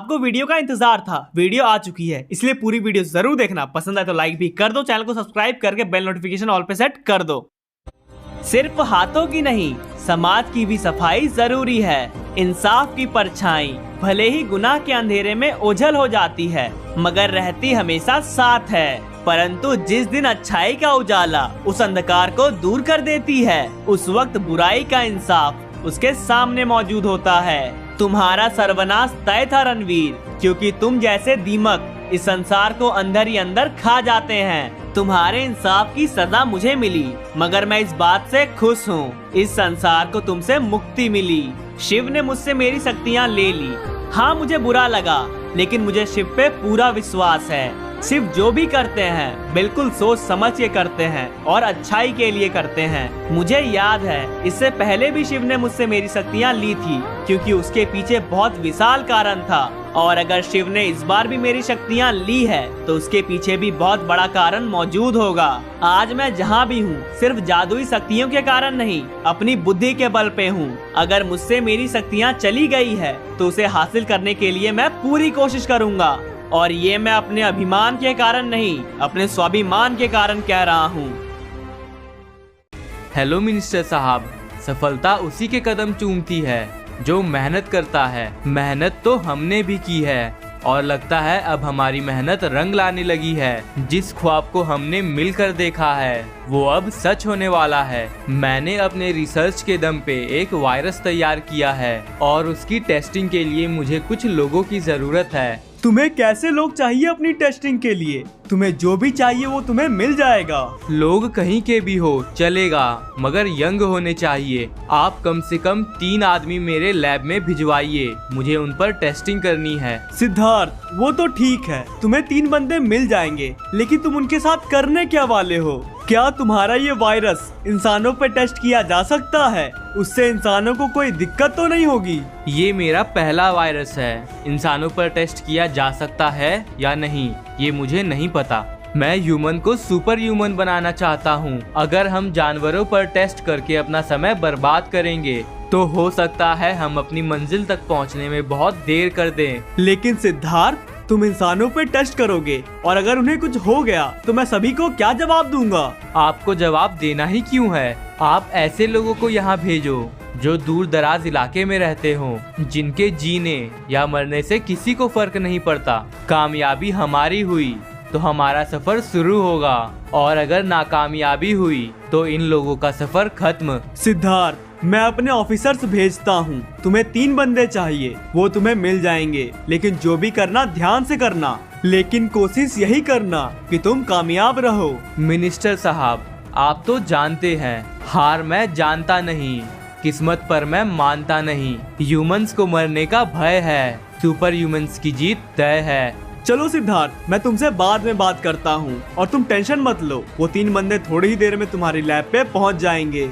आपको वीडियो का इंतजार था, वीडियो आ चुकी है, इसलिए पूरी वीडियो जरूर देखना। पसंद आए तो लाइक भी कर दो, चैनल को सब्सक्राइब करके बेल नोटिफिकेशन ऑल पे सेट कर दो। सिर्फ हाथों की नहीं, समाज की भी सफाई जरूरी है। इंसाफ की परछाई भले ही गुनाह के अंधेरे में ओझल हो जाती है, मगर रहती हमेशा साथ है। परंतु जिस दिन अच्छाई का उजाला उस अंधकार को दूर कर देती है, उस वक्त बुराई का इंसाफ उसके सामने मौजूद होता है। तुम्हारा सर्वनाश तय था रणवीर, क्योंकि तुम जैसे दीमक इस संसार को अंदर ही अंदर खा जाते हैं। तुम्हारे इंसाफ की सजा मुझे मिली, मगर मैं इस बात से खुश हूँ, इस संसार को तुमसे मुक्ति मिली। शिव ने मुझसे मेरी शक्तियाँ ले ली। हाँ, मुझे बुरा लगा, लेकिन मुझे शिव पे पूरा विश्वास है। शिव जो भी करते हैं बिल्कुल सोच समझ के करते हैं और अच्छाई के लिए करते हैं। मुझे याद है, इससे पहले भी शिव ने मुझसे मेरी शक्तियाँ ली थी, क्योंकि उसके पीछे बहुत विशाल कारण था। और अगर शिव ने इस बार भी मेरी शक्तियाँ ली है, तो उसके पीछे भी बहुत बड़ा कारण मौजूद होगा। आज मैं जहाँ भी हूँ सिर्फ जादुई शक्तियों के कारण नहीं, अपनी बुद्धि के बल पे हूँ। अगर मुझसे मेरी शक्तियाँ चली गई है, तो उसे हासिल करने के लिए मैं पूरी कोशिश करूँगा। और ये मैं अपने अभिमान के कारण नहीं, अपने स्वाभिमान के कारण कह रहा हूँ। हेलो मिनिस्टर साहब, सफलता उसी के कदम चूमती है जो मेहनत करता है। मेहनत तो हमने भी की है और लगता है अब हमारी मेहनत रंग लाने लगी है। जिस ख्वाब को हमने मिलकर देखा है वो अब सच होने वाला है। मैंने अपने रिसर्च के दम पे एक वायरस तैयार किया है और उसकी टेस्टिंग के लिए मुझे कुछ लोगों की जरूरत है। तुम्हें कैसे लोग चाहिए अपनी टेस्टिंग के लिए? तुम्हें जो भी चाहिए वो तुम्हें मिल जाएगा। लोग कहीं के भी हो चलेगा, मगर यंग होने चाहिए। आप कम से कम 3 आदमी मेरे लैब में भिजवाइए, मुझे उन पर टेस्टिंग करनी है। सिद्धार्थ, वो तो ठीक है, तुम्हें 3 बंदे मिल जाएंगे, लेकिन तुम उनके साथ करने क्या वाले हो? क्या तुम्हारा ये वायरस इंसानों पे टेस्ट किया जा सकता है? उससे इंसानों को कोई दिक्कत तो नहीं होगी? ये मेरा पहला वायरस है। इंसानों पर टेस्ट किया जा सकता है या नहीं ये मुझे नहीं पता। मैं ह्यूमन को सुपर ह्यूमन बनाना चाहता हूँ। अगर हम जानवरों पर टेस्ट करके अपना समय बर्बाद करेंगे तो हो सकता है हम अपनी मंजिल तक पहुँचने में बहुत देर कर दें। लेकिन सिद्धार्थ, तुम इंसानों पे टेस्ट करोगे और अगर उन्हें कुछ हो गया तो मैं सभी को क्या जवाब दूंगा? आपको जवाब देना ही क्यों है? आप ऐसे लोगों को यहाँ भेजो जो दूर दराज इलाके में रहते हों, जिनके जीने या मरने से किसी को फर्क नहीं पड़ता। कामयाबी हमारी हुई तो हमारा सफर शुरू होगा, और अगर नाकामयाबी हुई तो इन लोगों का सफर खत्म। सिद्धार्थ, मैं अपने ऑफिसर्स भेजता हूँ। तुम्हें 3 बंदे चाहिए, वो तुम्हें मिल जाएंगे, लेकिन जो भी करना ध्यान से करना, लेकिन कोशिश यही करना कि तुम कामयाब रहो। मिनिस्टर साहब, आप तो जानते हैं हार मैं जानता नहीं, किस्मत पर मैं मानता नहीं। ह्यूमंस को मरने का भय है, सुपर ह्यूमंस की जीत तय है। चलो सिद्धार्थ, मैं तुमसे बाद में बात करता हूँ और तुम टेंशन मत लो, वो 3 बंदे थोड़ी ही देर में तुम्हारी लैब पे पहुँच जाएंगे।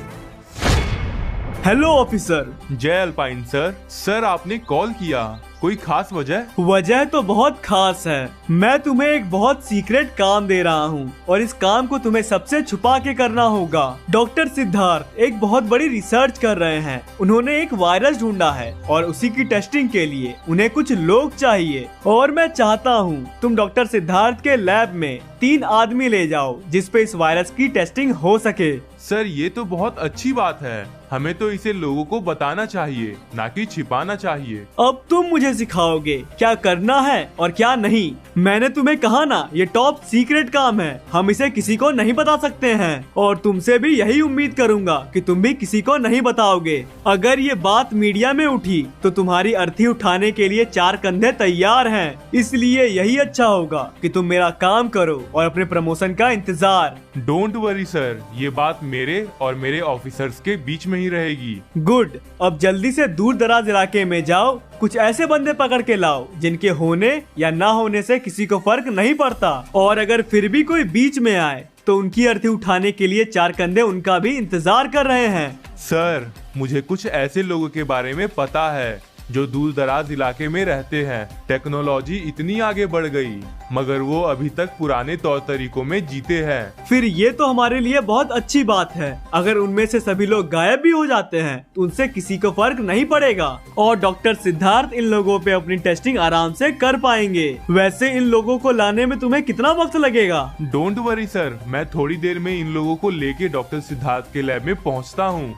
Hello officer. जय अल्पाइन सर। सर, आपने कॉल किया, कोई खास वजह? वजह तो बहुत खास है। मैं तुम्हें एक बहुत सीक्रेट काम दे रहा हूँ और इस काम को तुम्हें सबसे छुपा के करना होगा। डॉक्टर सिद्धार्थ एक बहुत बड़ी रिसर्च कर रहे हैं। उन्होंने एक वायरस ढूंढा है और उसी की टेस्टिंग के लिए उन्हें कुछ लोग चाहिए, और मैं चाहता हूँ तुम डॉक्टर सिद्धार्थ के लैब में 3 आदमी ले जाओ जिसपे इस वायरस की टेस्टिंग हो सके। सर, ये तो बहुत अच्छी बात है। हमें तो इसे लोगों को बताना चाहिए, ना कि छिपाना चाहिए। अब तुम मुझे सिखाओगे क्या करना है और क्या नहीं। मैंने तुम्हें कहा ना, ये टॉप सीक्रेट काम है, हम इसे किसी को नहीं बता सकते हैं, और तुमसे भी यही उम्मीद करूंगा कि तुम भी किसी को नहीं बताओगे। अगर ये बात मीडिया में उठी तो तुम्हारी अर्थी उठाने के लिए 4 कंधे तैयार हैं। इसलिए यही अच्छा होगा कि तुम मेरा काम करो और अपने प्रमोशन का इंतजार। डोंट वरी सर, ये बात मेरे और मेरे ऑफिसर्स के बीच में ही रहेगी। गुड, अब जल्दी से दूर दराज इलाके में जाओ, कुछ ऐसे बंदे पकड़ के लाओ जिनके होने या ना होने से किसी को फर्क नहीं पड़ता, और अगर फिर भी कोई बीच में आए तो उनकी अर्थी उठाने के लिए 4 कंधे उनका भी इंतजार कर रहे हैं। सर, मुझे कुछ ऐसे लोगों के बारे में पता है जो दूर दराज इलाके में रहते हैं। टेक्नोलॉजी इतनी आगे बढ़ गई, मगर वो अभी तक पुराने तौर तरीकों में जीते हैं। फिर ये तो हमारे लिए बहुत अच्छी बात है। अगर उनमें से सभी लोग गायब भी हो जाते हैं तो उनसे किसी को फर्क नहीं पड़ेगा और डॉक्टर सिद्धार्थ इन लोगों पे अपनी टेस्टिंग आराम से कर पाएंगे। वैसे इन लोगों को लाने में तुम्हें कितना वक्त लगेगा? डोंट वरी सर, मैं थोड़ी देर में इन लोगों को लेके डॉक्टर सिद्धार्थ के लैब में पहुंचता हूं।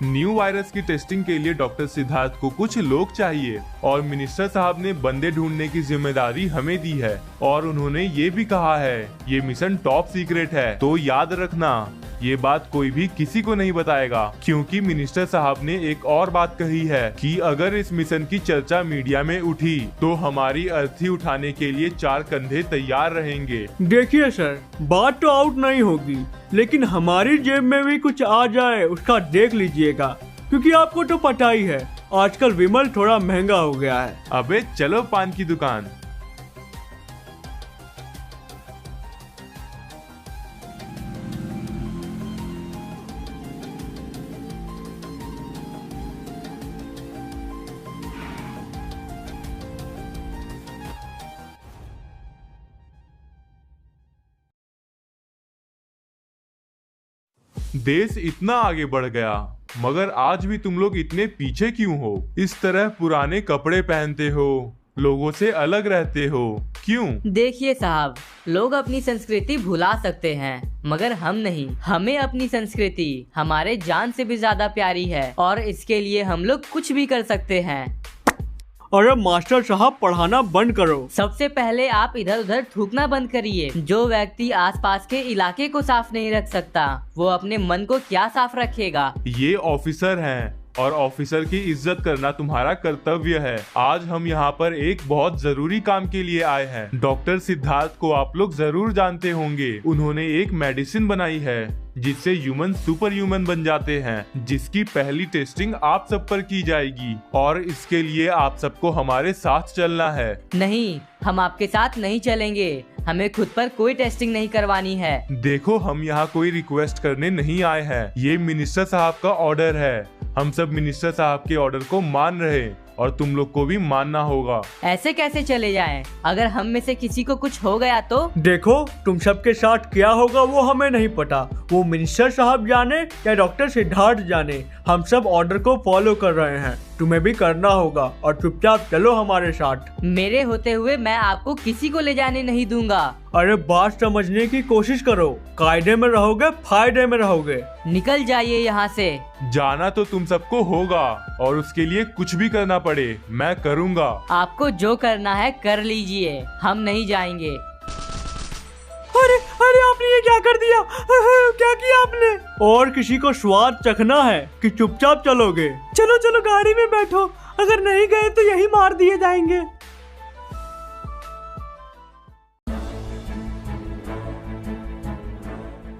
न्यू वायरस की टेस्टिंग के लिए डॉक्टर सिद्धार्थ को कुछ लोग चाहिए और मिनिस्टर साहब ने बंदे ढूंढने की जिम्मेदारी हमें दी है और उन्होंने ये भी कहा है ये मिशन टॉप सीक्रेट है। तो याद रखना, ये बात कोई भी किसी को नहीं बताएगा, क्योंकि मिनिस्टर साहब ने एक और बात कही है कि अगर इस मिशन की चर्चा मीडिया में उठी तो हमारी अर्थी उठाने के लिए 4 कंधे तैयार रहेंगे। देखिए सर, बात तो आउट नहीं होगी, लेकिन हमारी जेब में भी कुछ आ जाए उसका देख लीजिएगा, क्योंकि आपको तो पता ही है आजकल विमल थोड़ा महंगा हो गया है। अबे चलो पान की दुकान। देश इतना आगे बढ़ गया, मगर आज भी तुम लोग इतने पीछे क्यों हो? इस तरह पुराने कपड़े पहनते हो, लोगों से अलग रहते हो, क्यों? देखिए साहब, लोग अपनी संस्कृति भुला सकते हैं, मगर हम नहीं। हमें अपनी संस्कृति हमारे जान से भी ज्यादा प्यारी है और इसके लिए हम लोग कुछ भी कर सकते हैं। अरे मास्टर साहब, पढ़ाना बंद करो। सबसे पहले आप इधर उधर थूकना बंद करिए। जो व्यक्ति आसपास के इलाके को साफ नहीं रख सकता, वो अपने मन को क्या साफ रखेगा? ये ऑफिसर हैं और ऑफिसर की इज्जत करना तुम्हारा कर्तव्य है। आज हम यहाँ पर एक बहुत जरूरी काम के लिए आए हैं। डॉक्टर सिद्धार्थ को आप लोग जरूर जानते होंगे। उन्होंने एक मेडिसिन बनाई है जिससे ह्यूमन सुपर ह्यूमन बन जाते हैं, जिसकी पहली टेस्टिंग आप सब पर की जाएगी और इसके लिए आप सबको हमारे साथ चलना है। नहीं, हम आपके साथ नहीं चलेंगे। हमें खुद पर कोई टेस्टिंग नहीं करवानी है। देखो, हम यहाँ कोई रिक्वेस्ट करने नहीं आए हैं। ये मिनिस्टर साहब का ऑर्डर है। हम सब मिनिस्टर साहब के ऑर्डर को मान रहे और तुम लोग को भी मानना होगा। ऐसे कैसे चले जाएं? अगर हम में से किसी को कुछ हो गया तो? देखो, तुम सबके साथ क्या होगा वो हमें नहीं पता। वो मिनिस्टर साहब जाने या डॉक्टर सिद्धार्थ जाने, हम सब ऑर्डर को फॉलो कर रहे हैं। तुम्हें भी करना होगा और चुपचाप चलो हमारे साथ। मेरे होते हुए मैं आपको किसी को ले जाने नहीं दूंगा। अरे बात समझने की कोशिश करो। कायदे में रहोगे, फायदे में रहोगे। निकल जाइए यहाँ से। जाना तो तुम सबको होगा और उसके लिए कुछ भी करना पड़े मैं करूँगा। आपको जो करना है कर लीजिए, हम नहीं जाएंगे। अरे अरे, आपने ये क्या कर दिया? क्या किया आपने? और किसी को स्वाद चखना है कि चुपचाप चलोगे? चलो चलो गाड़ी में बैठो, अगर नहीं गए तो यही मार दिए जाएंगे।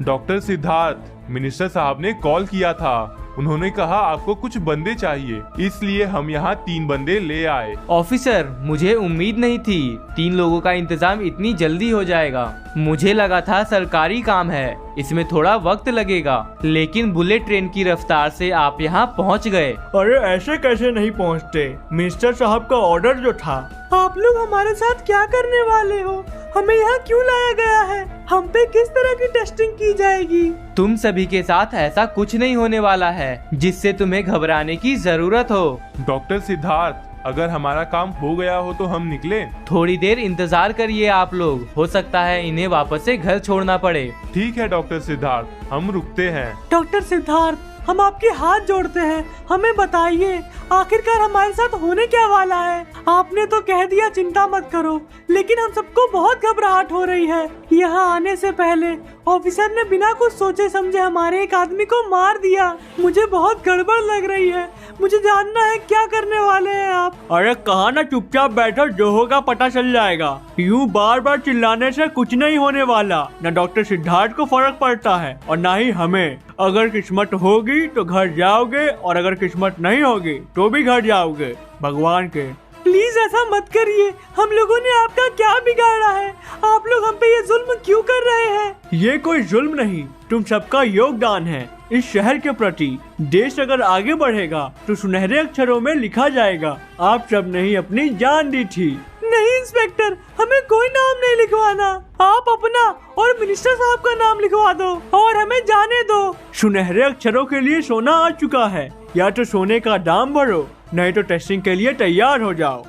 डॉक्टर सिद्धार्थ, मिनिस्टर साहब ने कॉल किया था। उन्होंने कहा आपको कुछ बंदे चाहिए, इसलिए हम यहाँ 3 बंदे ले आए। ऑफिसर, मुझे उम्मीद नहीं थी 3 लोगों का इंतजाम इतनी जल्दी हो जाएगा। मुझे लगा था सरकारी काम है, इसमें थोड़ा वक्त लगेगा, लेकिन बुलेट ट्रेन की रफ्तार से आप यहाँ पहुँच गए। अरे ऐसे कैसे नहीं पहुँचते? मिनिस्टर साहब का ऑर्डर जो था। आप लोग हमारे साथ क्या करने वाले हो? हमें यहाँ क्यों लाया गया है? हम पे किस तरह की टेस्टिंग की जाएगी? तुम सभी के साथ ऐसा कुछ नहीं होने वाला है जिससे तुम्हें घबराने की जरूरत हो। डॉक्टर सिद्धार्थ, अगर हमारा काम हो गया हो तो हम निकले। थोड़ी देर इंतजार करिए आप लोग, हो सकता है इन्हें वापस से घर छोड़ना पड़े। ठीक है डॉक्टर सिद्धार्थ, हम रुकते हैं। डॉक्टर सिद्धार्थ, हम आपके हाथ जोड़ते हैं, हमें बताइए आखिरकार हमारे साथ होने क्या वाला है? आपने तो कह दिया चिंता मत करो, लेकिन हम सबको बहुत घबराहट हो रही है। यहाँ आने से पहले ऑफिसर ने बिना कुछ सोचे समझे हमारे एक आदमी को मार दिया। मुझे बहुत गड़बड़ लग रही है, मुझे जानना है क्या करने वाले हैं आप। अरे कहा ना चुपचाप बैठो, जो होगा पता चल जाएगा। यूँ बार बार चिल्लाने से कुछ नहीं होने वाला। न डॉक्टर सिद्धार्थ को फर्क पड़ता है और न ही हमें। अगर किस्मत होगी तो घर जाओगे और अगर किस्मत नहीं होगी तो भी घर जाओगे, भगवान के। प्लीज ऐसा मत करिए, हम लोगों ने आपका क्या बिगाड़ा है? आप लोग हम पे ये जुल्म क्यों कर रहे हैं? ये कोई जुल्म नहीं, तुम सबका योगदान है इस शहर के प्रति। देश अगर आगे बढ़ेगा तो सुनहरे अक्षरों में लिखा जाएगा, आप सब ने ही अपनी जान दी थी। नहीं इंस्पेक्टर, हमें कोई नाम नहीं लिखवाना, आप अपना और मिनिस्टर साहब का नाम लिखवा दो और हमें जाने दो। सुनहरे अक्षरों के लिए सोना आ चुका है, या तो सोने का दाम भरो, नहीं तो टेस्टिंग के लिए तैयार हो जाओ।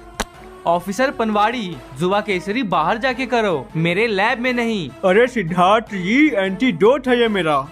ऑफिसर पनवाड़ी, जुबा केसरी बाहर जाके करो, मेरे लैब में नहीं। अरे सिद्धार्थ जी, एंटीडोट है ये मेरा।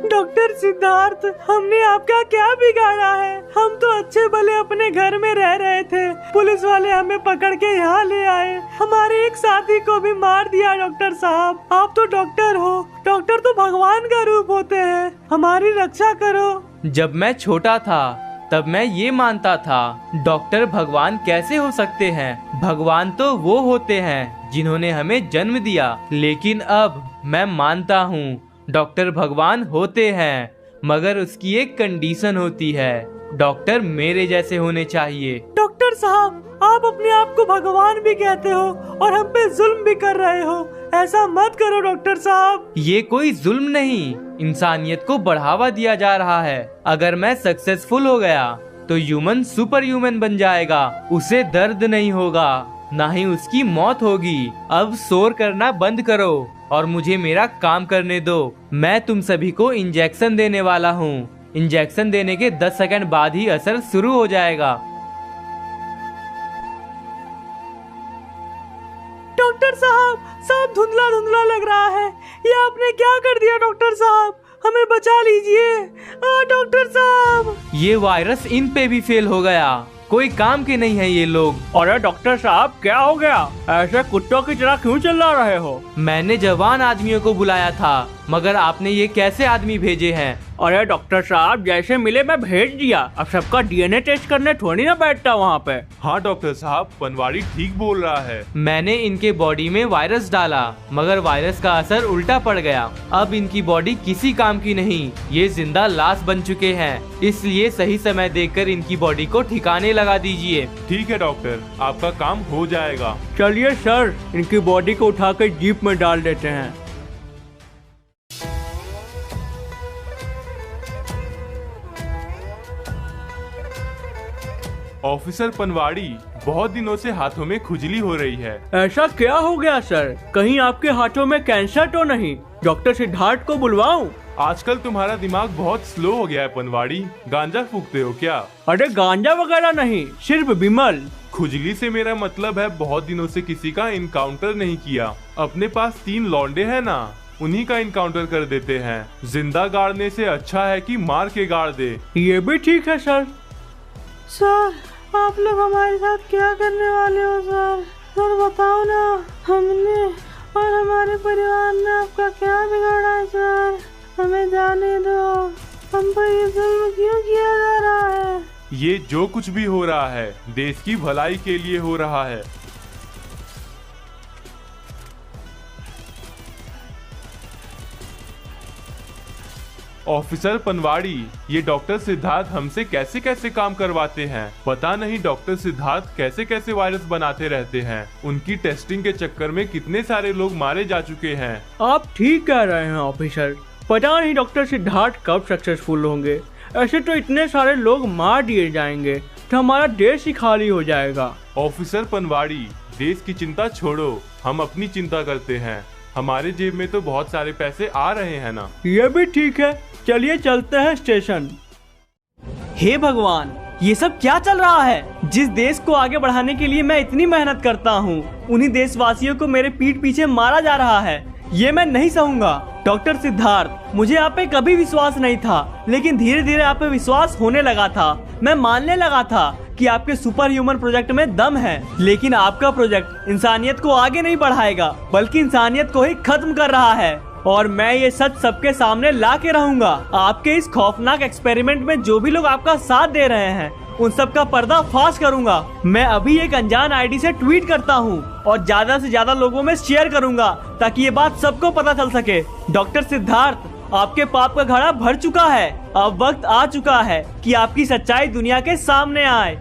डॉक्टर सिद्धार्थ, हमने आपका क्या बिगाड़ा है? हम तो अच्छे भले अपने घर में रह रहे थे, पुलिस वाले हमें पकड़ के यहाँ ले आए, हमारे एक साथी को भी मार दिया। डॉक्टर साहब, आप तो डॉक्टर हो, डॉक्टर तो भगवान का रूप होते हैं, हमारी रक्षा करो। जब मैं छोटा था तब मैं ये मानता था डॉक्टर भगवान कैसे हो सकते हैं, भगवान तो वो होते हैं जिन्होंने हमें जन्म दिया। लेकिन अब मैं मानता हूँ डॉक्टर भगवान होते हैं, मगर उसकी एक कंडीशन होती है, डॉक्टर मेरे जैसे होने चाहिए। डॉक्टर साहब, आप अपने आप को भगवान भी कहते हो और हम पे जुल्म भी कर रहे हो, ऐसा मत करो डॉक्टर साहब। ये कोई जुल्म नहीं, इंसानियत को बढ़ावा दिया जा रहा है। अगर मैं सक्सेसफुल हो गया तो ह्यूमन सुपर ह्यूमन बन जाएगा, उसे दर्द नहीं होगा, ना ही उसकी मौत होगी। अब शोर करना बंद करो और मुझे मेरा काम करने दो। मैं तुम सभी को इंजेक्शन देने वाला हूँ। इंजेक्शन देने के 10 सेकंड बाद ही असर शुरू हो जाएगा। डॉक्टर साहब, सब धुंधला धुंधला लग रहा है, ये आपने क्या कर दिया? डॉक्टर साहब, हमें बचा लीजिए। डॉक्टर साहब, ये वायरस इन पे भी फेल हो गया, कोई काम के नहीं है ये लोग। अरे डॉक्टर साहब, क्या हो गया? ऐसे कुत्तों की तरह क्यों चिल्ला रहे हो? मैंने जवान आदमियों को बुलाया था, मगर आपने ये कैसे आदमी भेजे हैं? अरे डॉक्टर साहब, जैसे मिले मैं भेज दिया, अब सबका डीएनए टेस्ट करने थोड़ी ना बैठता वहाँ पे। हाँ डॉक्टर साहब, पनवाड़ी ठीक बोल रहा है। मैंने इनके बॉडी में वायरस डाला, मगर वायरस का असर उल्टा पड़ गया। अब इनकी बॉडी किसी काम की नहीं, ये जिंदा लाश बन चुके हैं। इसलिए सही समय देखकर इनकी बॉडी को ठिकाने लगा दीजिए। ठीक है डॉक्टर, आपका काम हो जाएगा। चलिए सर, इनकी बॉडी को उठाकर जीप में डाल देते हैं। ऑफिसर पनवाड़ी, बहुत दिनों से हाथों में खुजली हो रही है। ऐसा क्या हो गया सर? कहीं आपके हाथों में कैंसर तो नहीं? डॉक्टर सिद्धार्थ को बुलवाऊं? आजकल तुम्हारा दिमाग बहुत स्लो हो गया है पनवाड़ी, गांजा फूकते हो क्या? अरे गांजा वगैरह नहीं, सिर्फ विमल। खुजली से मेरा मतलब है बहुत दिनों से किसी का इनकाउंटर नहीं किया। अपने पास 3 लौंडे हैं ना, उन्हीं का इनकाउंटर कर देते हैं। जिंदा गाड़ने से अच्छा है कि मार के गाड़ दे। ये भी ठीक है सर। सर, आप लोग हमारे साथ क्या करने वाले हो सर? सर बताओ ना, हमने और हमारे परिवार ने आपका क्या बिगाड़ा है सर? हमें जाने दो, हम पर ये जुल्म क्यों किया जा रहा है? ये जो कुछ भी हो रहा है देश की भलाई के लिए हो रहा है। ऑफिसर पनवाड़ी, ये डॉक्टर सिद्धार्थ हमसे कैसे कैसे काम करवाते हैं। पता नहीं डॉक्टर सिद्धार्थ कैसे कैसे वायरस बनाते रहते हैं। उनकी टेस्टिंग के चक्कर में कितने सारे लोग मारे जा चुके हैं। आप ठीक कह रहे हैं ऑफिसर, पता नहीं डॉक्टर सिद्धार्थ कब सक्सेसफुल होंगे। ऐसे तो इतने सारे लोग मार दिए जाएंगे तो हमारा देश ही खाली हो जाएगा। ऑफिसर पनवाड़ी, देश की चिंता छोड़ो, हम अपनी चिंता करते हैं। हमारे जेब में तो बहुत सारे पैसे आ रहे हैं ना। ये भी ठीक है, चलिए चलते हैं स्टेशन। हे भगवान, ये सब क्या चल रहा है? जिस देश को आगे बढ़ाने के लिए मैं इतनी मेहनत करता हूँ, उन्हीं देशवासियों को मेरे पीठ पीछे मारा जा रहा है। ये मैं नहीं सहूंगा। डॉक्टर सिद्धार्थ, मुझे आप पे कभी विश्वास नहीं था, लेकिन धीरे धीरे आप पे विश्वास होने लगा था। मैं मानने लगा था कि आपके सुपर ह्यूमन प्रोजेक्ट में दम है, लेकिन आपका प्रोजेक्ट इंसानियत को आगे नहीं बढ़ाएगा, बल्कि इंसानियत को ही खत्म कर रहा है। और मैं ये सच सबके सामने ला के रहूंगा। आपके इस खौफनाक एक्सपेरिमेंट में जो भी लोग आपका साथ दे रहे हैं, उन सब का पर्दा फाश करूंगा। मैं अभी एक अनजान आईडी से ट्वीट करता हूं और ज्यादा से ज्यादा लोगों में शेयर करूंगा ताकि ये बात सबको पता चल सके। डॉक्टर सिद्धार्थ, आपके पाप का घड़ा भर चुका है। अब वक्त आ चुका है कि आपकी सच्चाई दुनिया के सामने आए।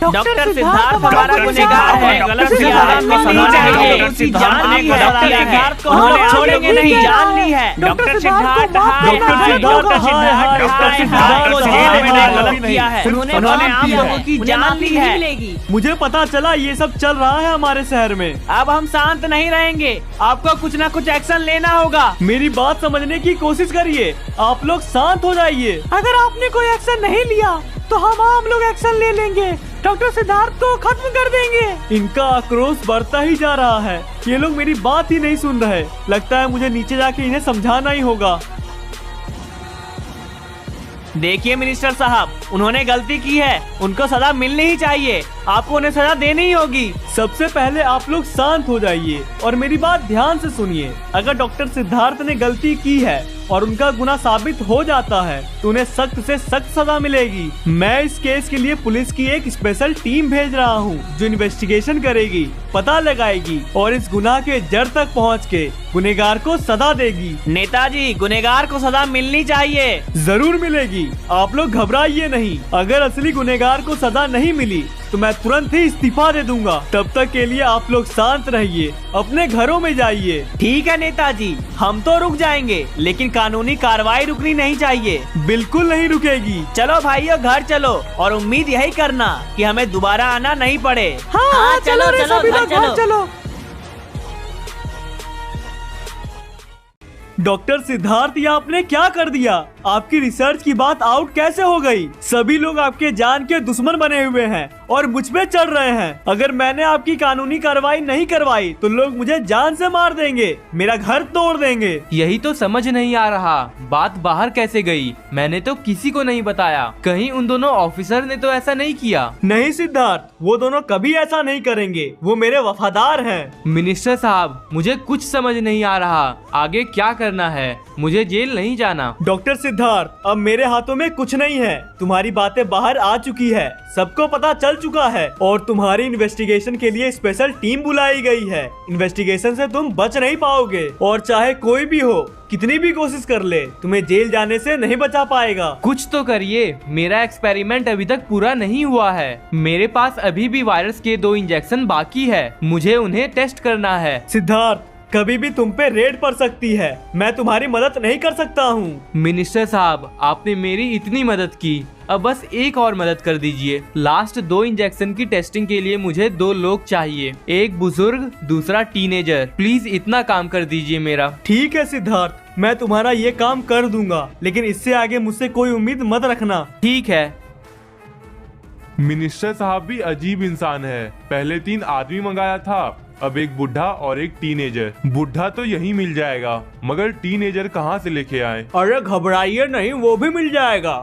डॉक्टर सिद्धार्थ हमारा गुनहगार है, गलत सिद्धार्थ को सजा चाहिए। उसकी जान ली है, डॉक्टर सिद्धार्थ को हम छोड़ेंगे नहीं, जान ली है। डॉक्टर सिद्धार्थ को जेल में गलत किया है, उन्होंने आप लोगों की जान ली है। मुझे पता चला ये सब चल रहा है हमारे शहर में। अब हम शांत नहीं रहेंगे, आपको कुछ ना कुछ एक्शन लेना होगा। मेरी बात समझने की कोशिश करिए, आप लोग शांत हो जाइए। अगर आपने कोई एक्शन नहीं लिया तो हम आम लोग एक्शन ले लेंगे, डॉक्टर सिद्धार्थ को खत्म कर देंगे। इनका आक्रोश बढ़ता ही जा रहा है, ये लोग मेरी बात ही नहीं सुन रहे। लगता है मुझे नीचे जाके इन्हें समझाना ही होगा। देखिए मिनिस्टर साहब, उन्होंने गलती की है, उनको सजा मिलनी ही चाहिए, आपको उन्हें सजा देनी ही होगी। सबसे पहले आप लोग शांत हो जाइए और मेरी बात ध्यान से सुनिए। अगर डॉक्टर सिद्धार्थ ने गलती की है और उनका गुनाह साबित हो जाता है तो उन्हें सख्त से सख्त सजा मिलेगी। मैं इस केस के लिए पुलिस की एक स्पेशल टीम भेज रहा हूँ जो इन्वेस्टिगेशन करेगी, पता लगाएगी और इस गुनाह के जड़ तक पहुँच के गुनहगार को सजा देगी। नेताजी, गुनहगार को सजा मिलनी चाहिए। जरूर मिलेगी, आप लोग घबराइए नहीं। अगर असली गुनहगार को सजा नहीं मिली तो मैं तुरंत ही इस्तीफा दे दूंगा। तब तक के लिए आप लोग शांत रहिए, अपने घरों में जाइए। ठीक है नेताजी, हम तो रुक जाएंगे, लेकिन कानूनी कार्रवाई रुकनी नहीं चाहिए। बिल्कुल नहीं रुकेगी। चलो भाइयों, घर चलो और उम्मीद यही करना कि हमें दोबारा आना नहीं पड़े। हाँ, चलो चलो चलो। डॉक्टर सिद्धार्थ, ये आपने क्या कर दिया? आपकी रिसर्च की बात आउट कैसे हो गई? सभी लोग आपके जान के दुश्मन बने हुए हैं और मुझ पे चढ़ रहे हैं। अगर मैंने आपकी कानूनी कार्रवाई नहीं करवाई तो लोग मुझे जान से मार देंगे, मेरा घर तोड़ देंगे। यही तो समझ नहीं आ रहा, बात बाहर कैसे गई? मैंने तो किसी को नहीं बताया। कहीं उन दोनों ऑफिसर ने तो ऐसा नहीं किया? नहीं सिद्धार्थ, वो दोनों कभी ऐसा नहीं करेंगे, वो मेरे वफादार हैं। मिनिस्टर साहब, मुझे कुछ समझ नहीं आ रहा, आगे क्या करना है? मुझे जेल नहीं जाना। डॉक्टर सिद्धार्थ, अब मेरे हाथों में कुछ नहीं है। तुम्हारी बातें बाहर आ चुकी है, सबको पता चल चुका है और तुम्हारी इन्वेस्टिगेशन के लिए स्पेशल टीम बुलाई गई है। इन्वेस्टिगेशन से तुम बच नहीं पाओगे और चाहे कोई भी हो, कितनी भी कोशिश कर ले, तुम्हें जेल जाने से नहीं बचा पाएगा। कुछ तो करिए, मेरा एक्सपेरिमेंट अभी तक पूरा नहीं हुआ है। मेरे पास अभी भी वायरस के 2 इंजेक्शन बाकी है, मुझे उन्हें टेस्ट करना है। सिद्धार्थ, कभी भी तुम पे रेड पड़ सकती है, मैं तुम्हारी मदद नहीं कर सकता हूँ। मिनिस्टर साहब, आपने मेरी इतनी मदद की, अब बस एक और मदद कर दीजिए। लास्ट 2 इंजेक्शन की टेस्टिंग के लिए मुझे 2 लोग चाहिए, एक बुजुर्ग, दूसरा टीनेजर। प्लीज इतना काम कर दीजिए मेरा। ठीक है सिद्धार्थ, मैं तुम्हारा ये काम कर दूंगा, लेकिन इससे आगे मुझसे कोई उम्मीद मत रखना। ठीक है। मिनिस्टर साहब भी अजीब इंसान है। पहले 3 आदमी मंगाया था, अब एक बुढ़ा और एक टीनेजर। बुढ़ा तो यहीं मिल जाएगा, मगर टीनेजर कहाँ से लेके आए? अरे घबराइए नहीं, वो भी मिल जाएगा।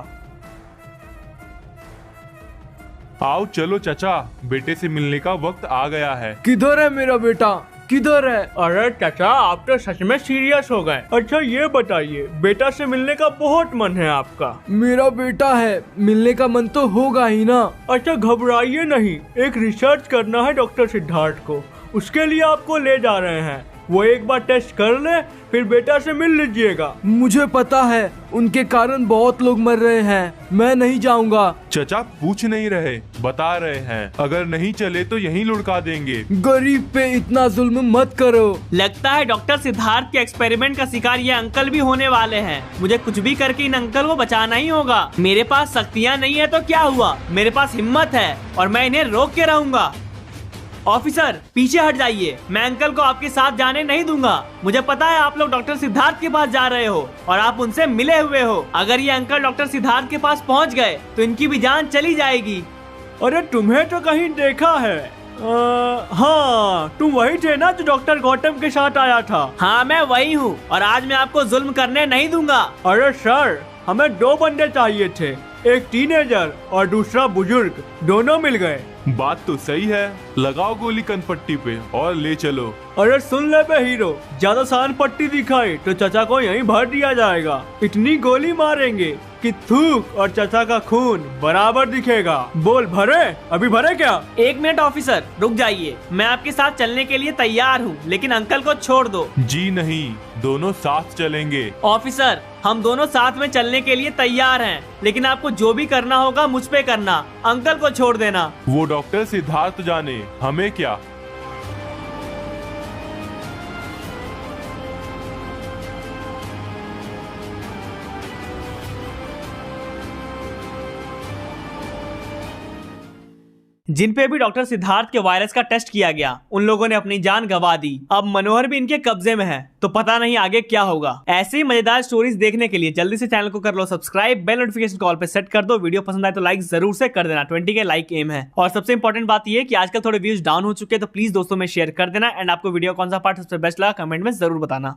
आओ चलो चचा, बेटे से मिलने का वक्त आ गया है। किधर है मेरा बेटा, किधर है? अरे चाचा, आप तो सच में सीरियस हो गए। अच्छा ये बताइए, बेटा से मिलने का बहुत मन है आपका? मेरा बेटा है, मिलने का मन तो होगा ही ना। अच्छा घबराइए नहीं, एक रिसर्च करना है डॉक्टर सिद्धार्थ को, उसके लिए आपको ले जा रहे हैं। वो एक बार टेस्ट कर ले, फिर बेटा से मिल लीजिएगा। मुझे पता है, उनके कारण बहुत लोग मर रहे हैं, मैं नहीं जाऊंगा। चचा पूछ नहीं रहे, बता रहे हैं। अगर नहीं चले तो यहीं लुढ़का देंगे। गरीब पे इतना जुल्म मत करो। लगता है डॉक्टर सिद्धार्थ के एक्सपेरिमेंट का शिकार ये अंकल भी होने वाले हैं। मुझे कुछ भी करके इन अंकल को बचाना ही होगा। मेरे पास शक्तियाँ नहीं है तो क्या हुआ, मेरे पास हिम्मत है और मैं इन्हें रोक के रहूंगा। ऑफिसर पीछे हट जाइए, मैं अंकल को आपके साथ जाने नहीं दूंगा। मुझे पता है आप लोग डॉक्टर सिद्धार्थ के पास जा रहे हो और आप उनसे मिले हुए हो। अगर ये अंकल डॉक्टर सिद्धार्थ के पास पहुंच गए तो इनकी भी जान चली जाएगी। अरे तुम्हें तो कहीं देखा है। हाँ, तुम वही थे ना जो डॉक्टर गौतम के साथ आया था? हाँ मैं वही हूँ और आज मैं आपको जुल्म करने नहीं दूंगा। अरे सर, हमें 2 बंदे चाहिए थे, एक टीनेजर और दूसरा बुजुर्ग दोनों मिल गए। बात तो सही है, लगाओ गोली कनपट्टी पे और ले चलो। अरे सुन ले बे हीरो, ज्यादा सान पट्टी दिखाई तो चाचा को यहीं भर दिया जाएगा। इतनी गोली मारेंगे कि थूक और चाचा का खून बराबर दिखेगा। बोल भरे, अभी भरे क्या? 1 मिनट ऑफिसर, रुक जाइए। मैं आपके साथ चलने के लिए तैयार हूँ, लेकिन अंकल को छोड़ दो। जी नहीं, दोनों साथ चलेंगे। ऑफिसर, हम दोनों साथ में चलने के लिए तैयार हैं, लेकिन आपको जो भी करना होगा मुझ पे करना। अंकल को छोड़ देना। वो डॉक्टर सिद्धार्थ जाने, हमें क्या। जिन पे भी डॉक्टर सिद्धार्थ के वायरस का टेस्ट किया गया, उन लोगों ने अपनी जान गंवा दी। अब मनोहर भी इनके कब्जे में है, तो पता नहीं आगे क्या होगा। ऐसे ही मजेदार स्टोरीज देखने के लिए जल्दी से चैनल को कर लो सब्सक्राइब, बेल नोटिफिकेशन कॉल पे सेट कर दो। वीडियो पसंद आए तो लाइक जरूर से कर देना, 20 के लाइक एम है। और सबसे इंपॉर्टेंट बात ये कि आजकल थोड़े व्यूज डाउन हो चुके हैं, तो प्लीज दोस्तों में शेयर कर देना। एंड आपको वीडियो कौन सा पार्ट सबसे बेस्ट लगा कमेंट में जरूर बताना।